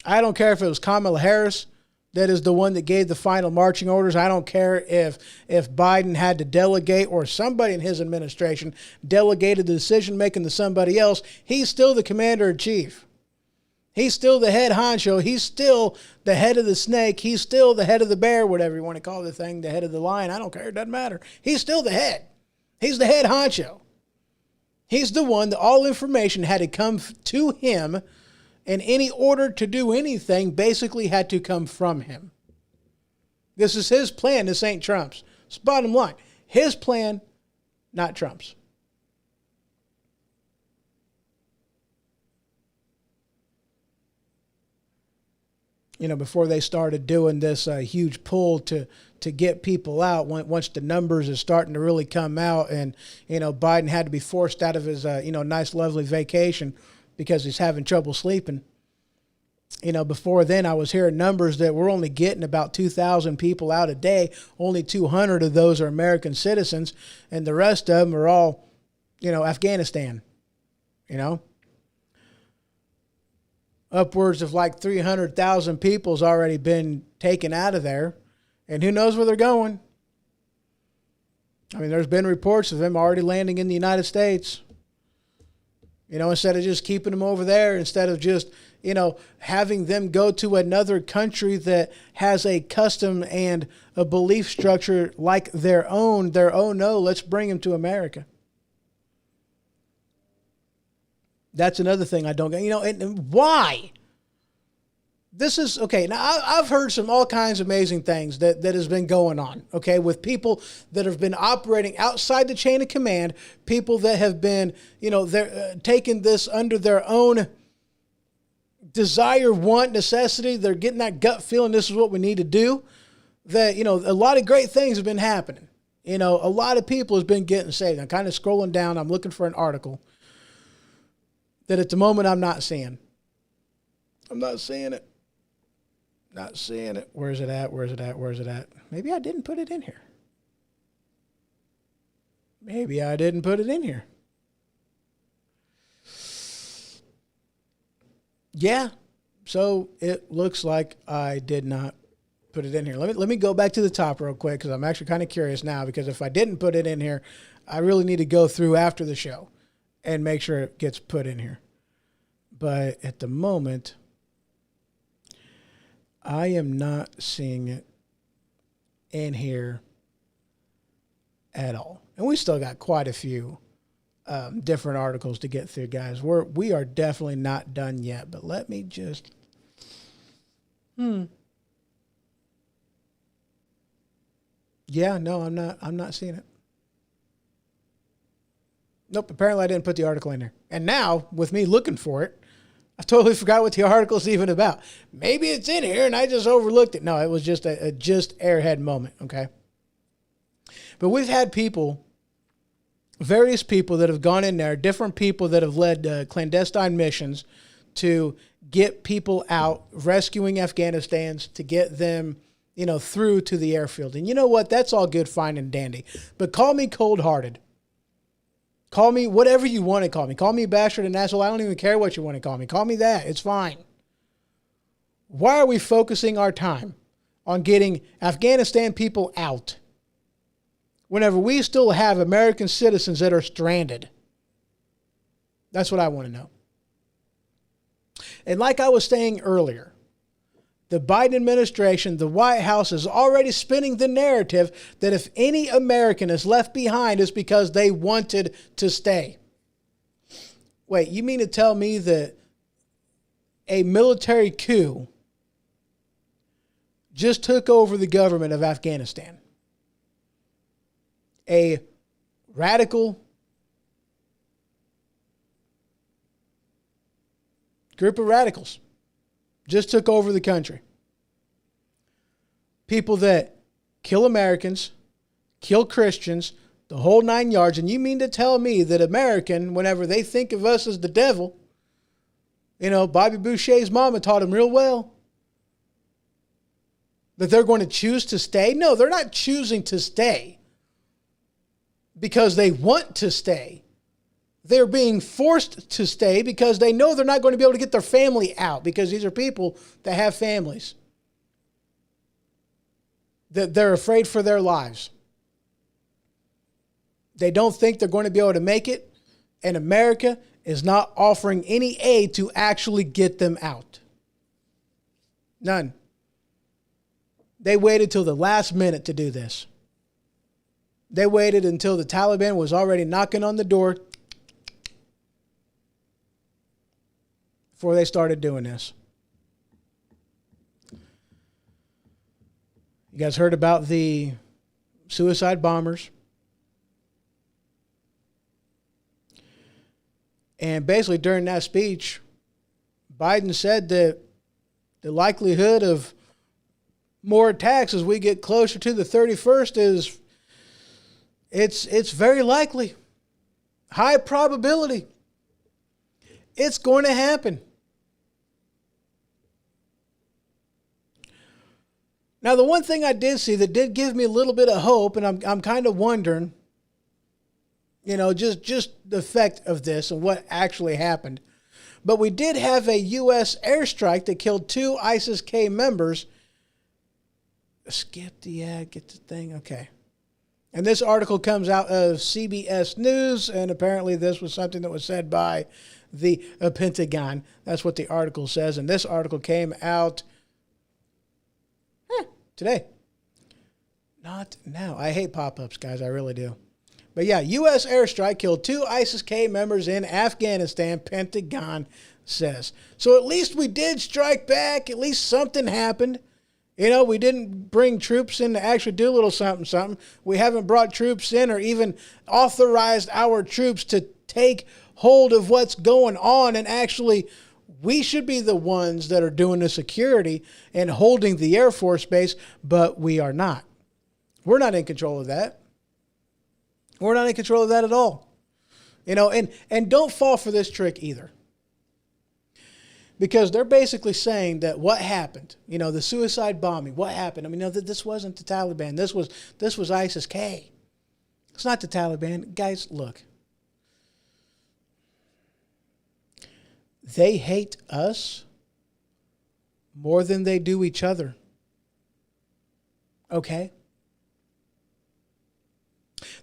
I don't care if it was Kamala Harris that is the one that gave the final marching orders. I don't care if Biden had to delegate, or somebody in his administration delegated the decision-making to somebody else. He's still the commander-in-chief. He's still the head honcho. He's still the head of the snake. He's still the head of the bear, whatever you want to call the thing, the head of the lion. I don't care. It doesn't matter. He's still the head. He's the head honcho. He's the one that all information had to come to him, and any order to do anything basically had to come from him. This is his plan. This ain't Trump's. It's bottom line. His plan, not Trump's. Before they started doing this huge pull to get people out, once the numbers is starting to really come out, and, Biden had to be forced out of his, nice, lovely vacation because he's having trouble sleeping. Before then I was hearing numbers that we're only getting about 2,000 people out a day. Only 200 of those are American citizens, and the rest of them are all, Afghanistan, Upwards of like 300,000 people's already been taken out of there, and who knows where they're going. I mean, there's been reports of them already landing in the United States. Instead of just keeping them over there, instead of just, having them go to another country that has a custom and a belief structure like their own, no, let's bring them to America. That's another thing I don't get, and why? This is, okay, now I've heard all kinds of amazing things that has been going on, okay, with people that have been operating outside the chain of command, people that have been, they're taking this under their own desire, want, necessity. They're getting that gut feeling this is what we need to do. That, a lot of great things have been happening. A lot of people have been getting saved. I'm kind of scrolling down. I'm looking for an article that at the moment I'm not seeing. I'm not seeing it. Not seeing it. Where's it at? Where's it at? Where's it at? Maybe I didn't put it in here. Maybe I didn't put it in here. Yeah. So it looks like I did not put it in here. Let me go back to the top real quick, because I'm actually kind of curious now, because if I didn't put it in here, I really need to go through after the show and make sure it gets put in here. But at the moment, I am not seeing it in here at all. And we still got quite a few different articles to get through, guys. We are definitely not done yet. But let me just... Yeah, no, I'm not seeing it. Nope, apparently I didn't put the article in there. And now, with me looking for it, I totally forgot what the article's even about. Maybe it's in here and I just overlooked it. No, it was just a airhead moment, okay? But we've had various people that have gone in there, different people that have led clandestine missions to get people out, rescuing Afghanistans, to get them, through to the airfield. And you know what? That's all good, fine, and dandy. But call me cold-hearted. Call me whatever you want to call me. Call me a bastard and asshole. I don't even care what you want to call me. Call me that. It's fine. Why are we focusing our time on getting Afghanistan people out whenever we still have American citizens that are stranded? That's what I want to know. And like I was saying earlier, the Biden administration, the White House, is already spinning the narrative that if any American is left behind, it's because they wanted to stay. Wait, you mean to tell me that a military coup just took over the government of Afghanistan? A radical Group of radicals just took over the country. People that kill Americans, kill Christians, the whole 9 yards. And you mean to tell me that American, whenever they think of us as the devil, you know, Bobby Boucher's mama taught him real well, that they're going to choose to stay? No, they're not choosing to stay because they want to stay. They're being forced to stay because they know they're not going to be able to get their family out, because these are people that have families. That they're afraid for their lives. They don't think they're going to be able to make it, and America is not offering any aid to actually get them out. None. They waited till the last minute to do this. They waited until the Taliban was already knocking on the door before they started doing this. You guys heard about the suicide bombers? And basically during that speech, Biden said that the likelihood of more attacks as we get closer to the 31st is it's very likely. High probability. It's going to happen. Now, the one thing I did see that did give me a little bit of hope, and I'm kind of wondering, you know, just the effect of this and what actually happened. But we did have a U.S. airstrike that killed 2 ISIS-K members. Skip the ad, get the thing, okay. And this article comes out of CBS News, and apparently this was something that was said by the Pentagon. That's what the article says, and this article came out today. Not now. I hate pop-ups, guys. I really do. But yeah, U.S. airstrike killed 2 ISIS-K members in Afghanistan, Pentagon says. So at least we did strike back. At least something happened. You know, we didn't bring troops in to actually do a little something. We haven't brought troops in or even authorized our troops to take hold of what's going on, and actually we should be the ones that are doing the security and holding the Air Force base, but we are not. We're not in control of that. We're not in control of that at all. You know, and don't fall for this trick either. Because they're basically saying that what happened, you know, the suicide bombing, what happened? I mean, no, this wasn't the Taliban. This was ISIS-K. It's not the Taliban. Guys, look. They hate us more than they do each other. Okay?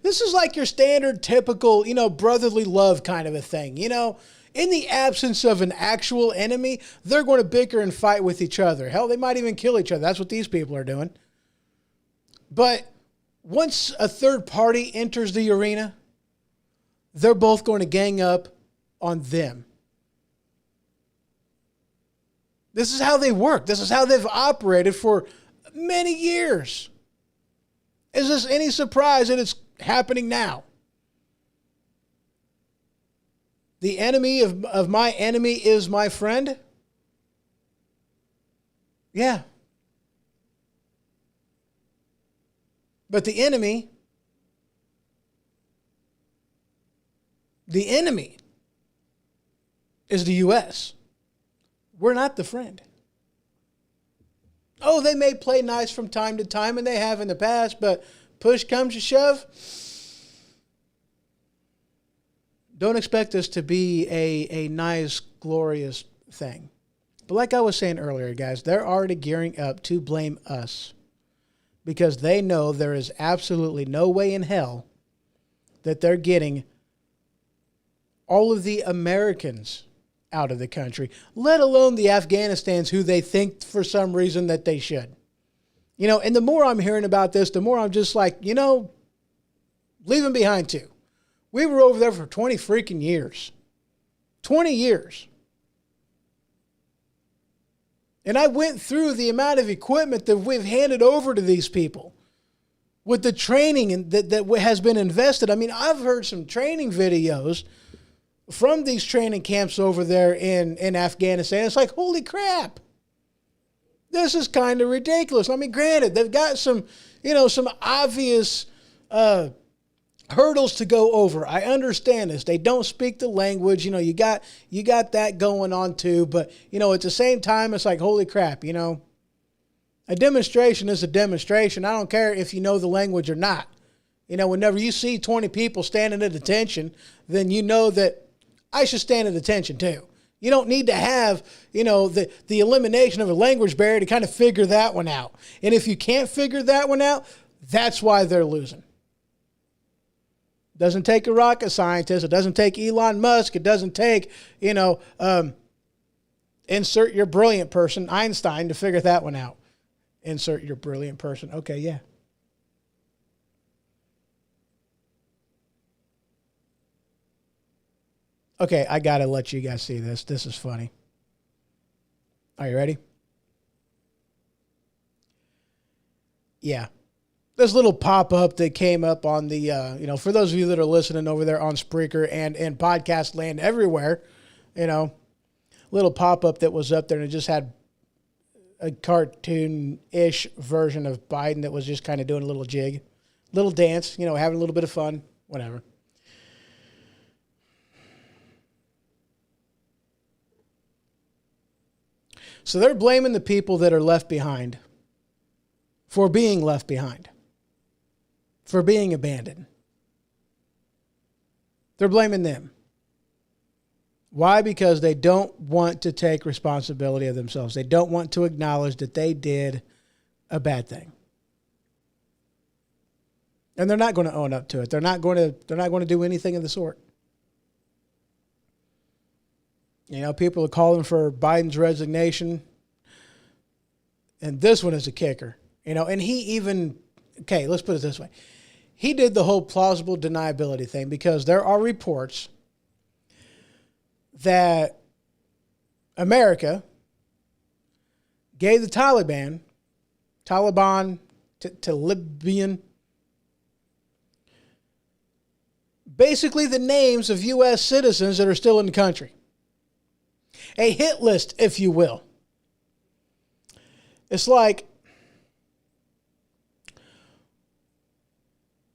This is like your standard, typical, you know, brotherly love kind of a thing. You know, in the absence of an actual enemy, they're going to bicker and fight with each other. Hell, they might even kill each other. That's what these people are doing. But once a third party enters the arena, they're both going to gang up on them. This is how they work. This is how they've operated for many years. Is this any surprise that it's happening now? The enemy of my enemy is my friend? Yeah. But the enemy is the U.S. We're not the friend. Oh, they may play nice from time to time, and they have in the past, but push comes to shove. Don't expect this to be a nice, glorious thing. But like I was saying earlier, guys, they're already gearing up to blame us because they know there is absolutely no way in hell that they're getting all of the Americans out of the country, let alone the Afghanistans who they think for some reason that they should. You know, and the more I'm hearing about this, the more I'm just like, you know, leave them behind too. We were over there for 20 freaking years. 20 years. And I went through the amount of equipment that we've handed over to these people with the training that has been invested. I mean, I've heard some training videos from these training camps over there in Afghanistan. It's like, holy crap. This is kind of ridiculous. I mean, granted, they've got some, some obvious hurdles to go over. I understand this. They don't speak the language. You got that going on too. But, at the same time, it's like, holy crap, a demonstration is a demonstration. I don't care if you know the language or not. Whenever you see 20 people standing at attention, then you know that I should stand at attention too. You don't need to have, the elimination of a language barrier to kind of figure that one out. And if you can't figure that one out, that's why they're losing. It doesn't take a rocket scientist. It doesn't take Elon Musk. It doesn't take, insert your brilliant person, Einstein, to figure that one out. Insert your brilliant person. Okay, yeah. Okay, I got to let you guys see this. This is funny. Are you ready? Yeah. This little pop-up that came up on the, for those of you that are listening over there on Spreaker and podcast land everywhere, little pop-up that was up there and it just had a cartoon-ish version of Biden that was just kind of doing a little jig, little dance, having a little bit of fun, whatever. So they're blaming the people that are left behind for being left behind, for being abandoned. They're blaming them. Why? Because they don't want to take responsibility of themselves. They don't want to acknowledge that they did a bad thing. And they're not going to own up to it. They're not going to do anything of the sort. People are calling for Biden's resignation. And this one is a kicker. And he even, okay, let's put it this way. He did the whole plausible deniability thing because there are reports that America gave the Taliban, Libyan, basically the names of U.S. citizens that are still in the country. A hit list, if you will. It's like,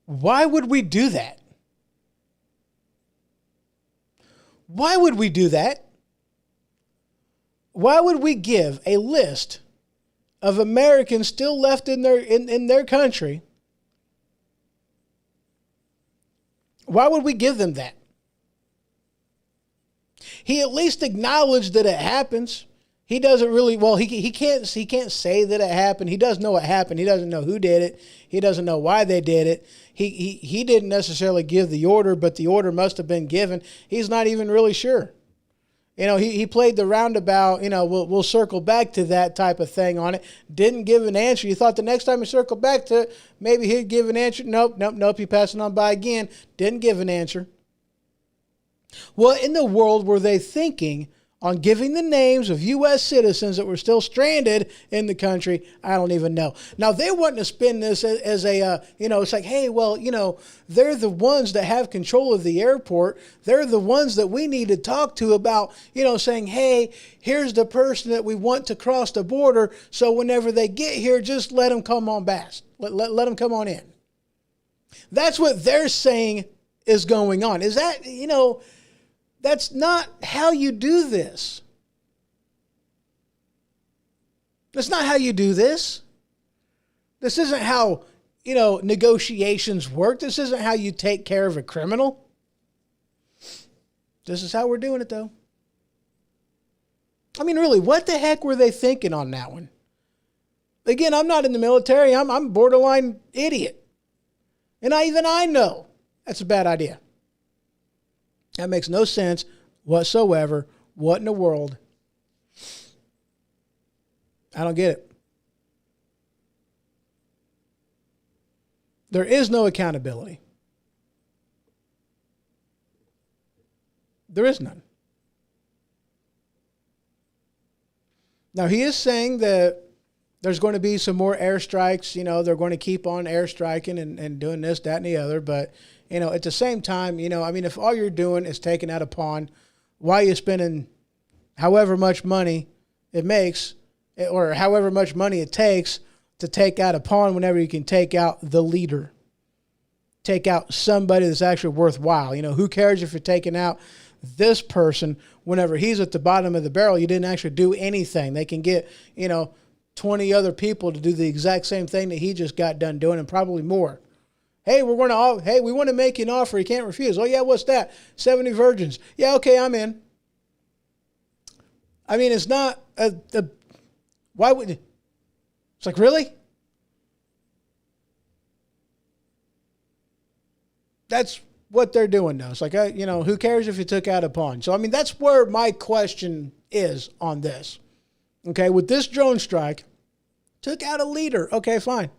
why would we do that? Why would we do that? Why would we give a list of Americans still left in their country? Why would we give them that? He at least acknowledged that it happens. He doesn't really, he can't say that it happened. He does know it happened. He doesn't know who did it. He doesn't know why they did it. He didn't necessarily give the order, but the order must have been given. He's not even really sure. He played the roundabout, we'll circle back to that type of thing on it. Didn't give an answer. You thought the next time he circled back to it, maybe he'd give an answer. Nope. He passed it on by again. Didn't give an answer. What in the world were they thinking on giving the names of U.S. citizens that were still stranded in the country? I don't even know. Now, they want to spin this as a, it's like, hey, well, they're the ones that have control of the airport. They're the ones that we need to talk to about, saying, hey, here's the person that we want to cross the border. So whenever they get here, just let them come on past. Let them come on in. That's what they're saying is going on. Is that, that's not how you do this. That's not how you do this. This isn't how, negotiations work. This isn't how you take care of a criminal. This is how we're doing it, though. I mean, really, what the heck were they thinking on that one? Again, I'm not in the military. I'm a borderline idiot. And I know that's a bad idea. That makes no sense whatsoever. What in the world? I don't get it. There is no accountability. There is none. Now, he is saying that There's going to be some more airstrikes. They're going to keep on airstriking and doing this, that, and the other. But, at the same time, if all you're doing is taking out a pawn, why are you spending however much money it makes or however much money it takes to take out a pawn whenever you can take out the leader? Take out somebody that's actually worthwhile. Who cares if you're taking out this person whenever he's at the bottom of the barrel? You didn't actually do anything. They can get, 20 other people to do the exact same thing that he just got done doing and probably more. Hey, we want to make you an offer you can't refuse. Oh, yeah, what's that? 70 virgins. Yeah, okay, I'm in. It's not why would it's like, really? That's what they're doing now. It's like, who cares if you took out a pawn? So, that's where my question is on this. Okay, with this drone strike, took out a leader. Okay, fine.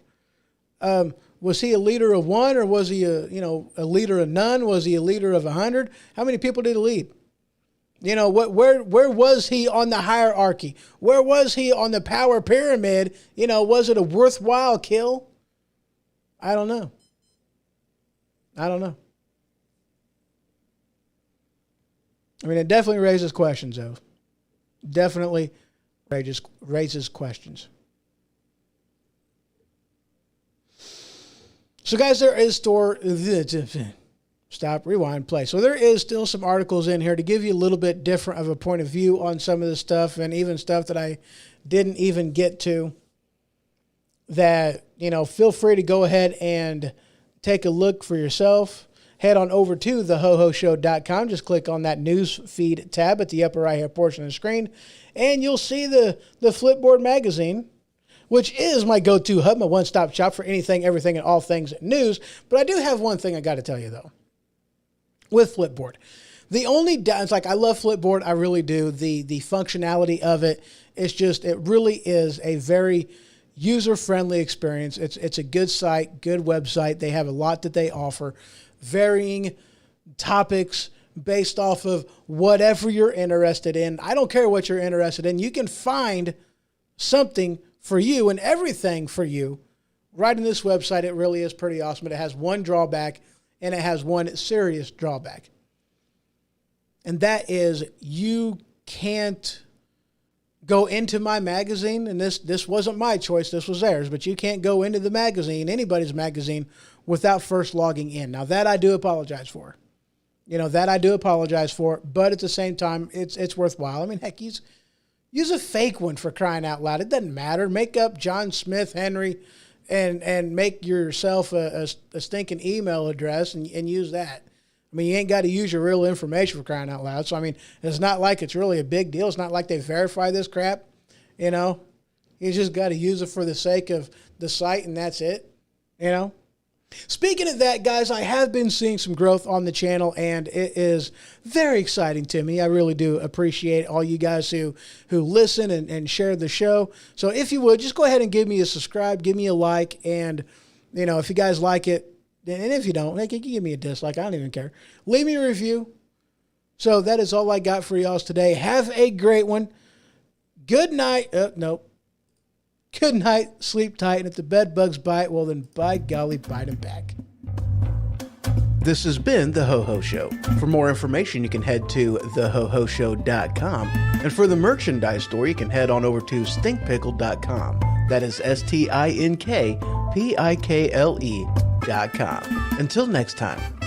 Was he a leader of one, or was he a leader of none? Was he a leader of 100? How many people did he lead? Where was he on the hierarchy? Where was he on the power pyramid? Was it a worthwhile kill? I don't know. It definitely raises questions, though. Definitely raises questions. So, guys, there is stop, rewind, play. So there is still some articles in here to give you a little bit different of a point of view on some of this stuff, and even stuff that I didn't even get to that, feel free to go ahead and take a look for yourself. Head on over to thehohoshow.com. Just click on that news feed tab at the upper right hand portion of the screen, and you'll see the Flipboard magazine, which is my go-to hub, my one-stop shop for anything, everything, and all things news. But I do have one thing I got to tell you, though, with Flipboard. The only downside, I love Flipboard, I really do. The functionality of it, it really is a very user-friendly experience. It's a good site, good website. They have a lot that they offer, varying topics based off of whatever you're interested in. I don't care what you're interested in. You can find something for you and everything for you right in this website. It really is pretty awesome. But it has one drawback, and it has one serious drawback. And that is you can't go into my magazine, and this wasn't my choice, this was theirs, but you can't go into the magazine, anybody's magazine, without first logging in. Now, that I do apologize for. But at the same time, it's worthwhile. Heck, use a fake one, for crying out loud. It doesn't matter. Make up John Smith Henry and make yourself a stinking email address and use that. You ain't got to use your real information, for crying out loud. So, it's not like it's really a big deal. It's not like they verify this crap, You just got to use it for the sake of the site, and that's it, Speaking of that, guys, I have been seeing some growth on the channel, and it is very exciting to me. I really do appreciate all you guys who listen and share the show. So if you would, just go ahead and give me a subscribe, give me a like, and, if you guys like it, and if you don't, you can give me a dislike. I don't even care. Leave me a review. So that is all I got for y'all today. Have a great one. Good night. Nope. Good night, sleep tight, and if the bed bugs bite, well then, by golly, bite them back. This has been The Ho-Ho Show. For more information, you can head to thehohoshow.com, and for the merchandise store, you can head on over to stinkpickle.com. That is stinkpikle.com. Until next time.